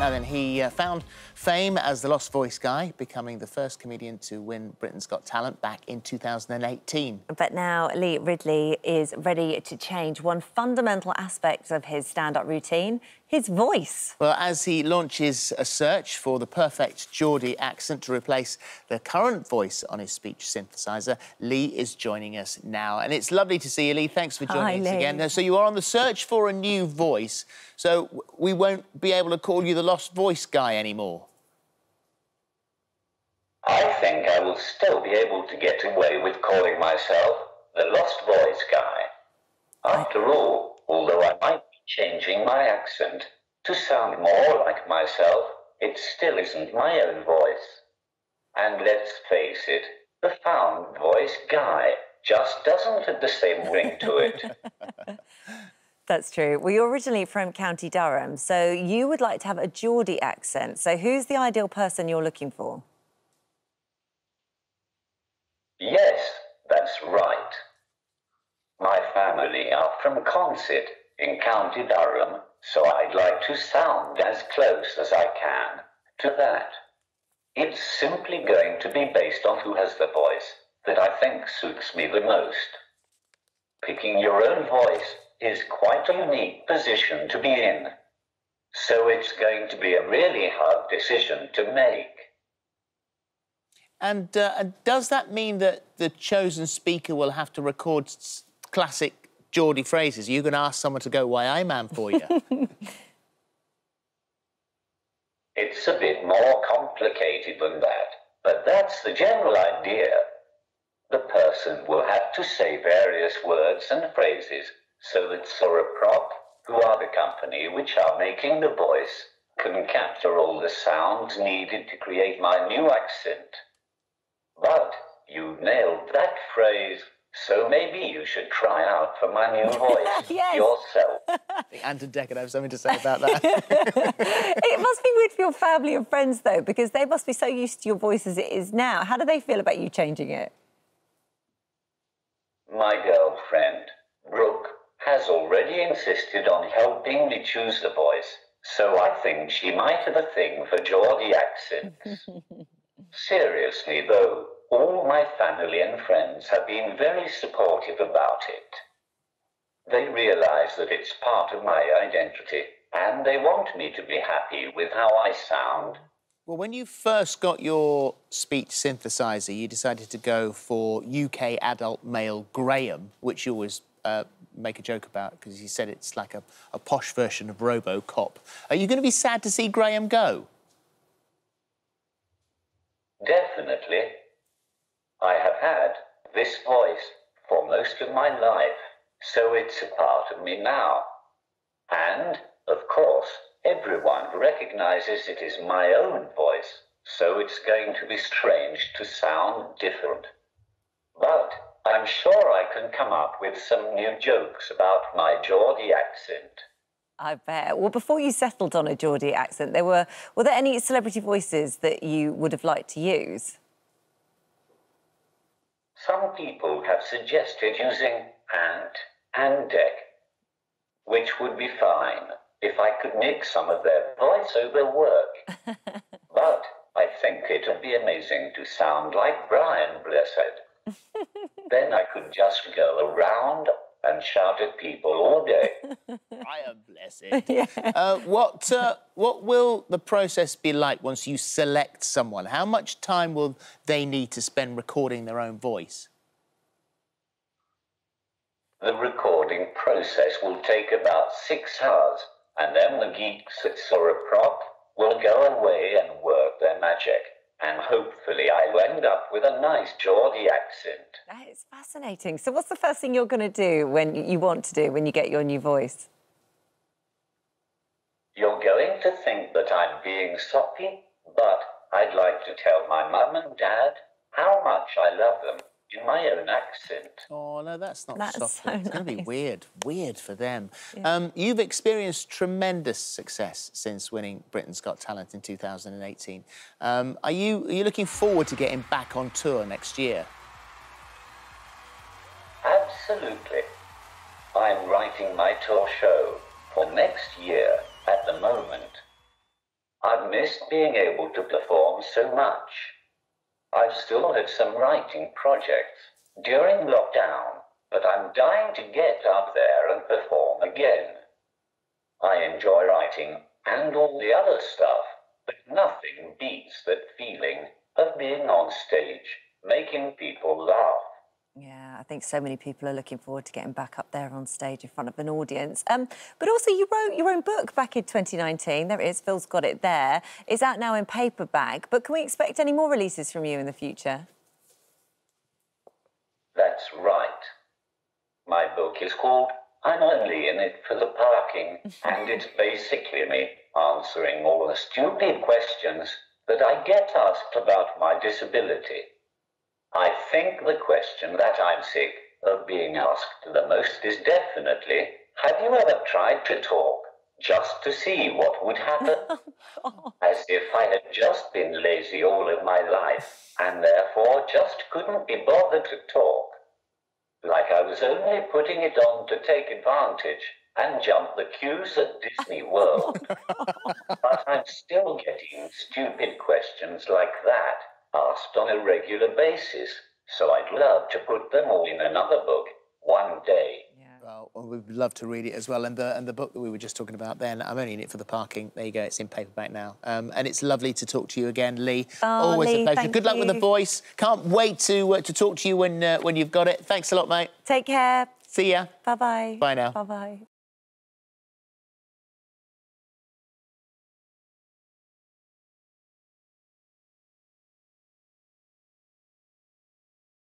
And then he found fame as the Lost Voice guy, becoming the first comedian to win Britain's Got Talent back in 2018. But now Lee Ridley is ready to change one fundamental aspect of his stand-up routine, his voice. Well, as he launches a search for the perfect Geordie accent to replace the current voice on his speech synthesizer, Lee is joining us now. And it's lovely to see you, Lee. Thanks for joining us again. So you are on the search for a new voice, so we won't be able to call you the Lost Voice guy anymore. I think I will still be able to get away with calling myself the Lost Voice guy. After all, although I might be changing my accent to sound more like myself, it still isn't my own voice. And let's face it, the found voice guy just doesn't have the same ring to it. That's true. Well, you're originally from County Durham, so you would like to have a Geordie accent. So who's the ideal person you're looking for? Yes, that's right. My family are from Consett in County Durham, so I'd like to sound as close as I can to that. It's simply going to be based on who has the voice that I think suits me the most. Picking your own voice is quite a unique position to be in, so it's going to be a really hard decision to make. And does that mean that the chosen speaker will have to record classic Geordie phrases? Are you going to ask someone to go "Why, man" for you? It's a bit more complicated than that, but that's the general idea. The person will have to say various words and phrases so that Soppy, who are the company which are making the voice, can capture all the sounds needed to create my new accent. But you nailed that phrase, so maybe you should try out for my new voice yourself. I think Ant and Deccan have something to say about that. It must be weird for your family and friends, though, because they must be so used to your voice as it is now. How do they feel about you changing it? My girlfriend, Brooke, has already insisted on helping me choose the voice, so I think she might have a thing for Geordie accents. Seriously, though, all my family and friends have been very supportive about it. They realise that it's part of my identity, and they want me to be happy with how I sound. Well, when you first got your speech synthesizer, you decided to go for UK adult male Graham, which you always make a joke about because you said it's like a posh version of Robocop. Are you going to be sad to see Graham go? Definitely. I have had this voice for most of my life, so it's a part of me now. And, of course, everyone recognises it is my own voice, so it's going to be strange to sound different. But I'm sure I can come up with some new jokes about my Geordie accent. I bet. Well, before you settled on a Geordie accent, were there any celebrity voices that you would have liked to use? Some people have suggested using Ant and Dec, which would be fine if I could nick some of their voiceover work. But I think it would be amazing to sound like Brian Blessed. Then I could just go around and shout at people all day. I am blessed. What will the process be like once you select someone? How much time will they need to spend recording their own voice? The recording process will take about 6 hours, and then the geeks at Soppy will go away and work their magic. And hopefully I'll end up with a nice Geordie accent. That is fascinating. So what's the first thing you're going to do when you get your new voice? You're going to think that I'm being soppy, but I'd like to tell my mum and dad how much I love them in my own accent. Oh, no, that's not soppy. So it's going to be weird for them. Yeah. You've experienced tremendous success since winning Britain's Got Talent in 2018. Are you looking forward to getting back on tour next year? Absolutely. I'm writing my tour show for next year at the moment. I missed being able to perform so much. I've still had some writing projects during lockdown, but I'm dying to get up there and perform again. I enjoy writing and all the other stuff, but nothing beats that feeling of being on stage, making people laugh. Yeah, I think so many people are looking forward to getting back up there on stage in front of an audience. But also, you wrote your own book back in 2019. There it is, Phil's got it there. It's out now in paperback, but can we expect any more releases from you in the future? That's right. My book is called I'm Only in It for the Parking, and it's basically me answering all the stupid questions that I get asked about my disability. I think the question that I'm sick of being asked the most is definitely, have you ever tried to talk just to see what would happen? As if I had just been lazy all of my life and therefore just couldn't be bothered to talk. Like I was only putting it on to take advantage and jump the queues at Disney World. But I'm still getting stupid questions like that asked on a regular basis, so I'd love to put them all in another book one day. Well, we'd love to read it as well. And the book that we were just talking about then, I'm Only in It for the Parking. There you go, it's in paperback now. And it's lovely to talk to you again, Lee. Oh, always Lee, a pleasure. Good luck with the voice. Can't wait to talk to you when you've got it. Thanks a lot, mate. Take care. See ya. Bye-bye. Bye now. Bye-bye.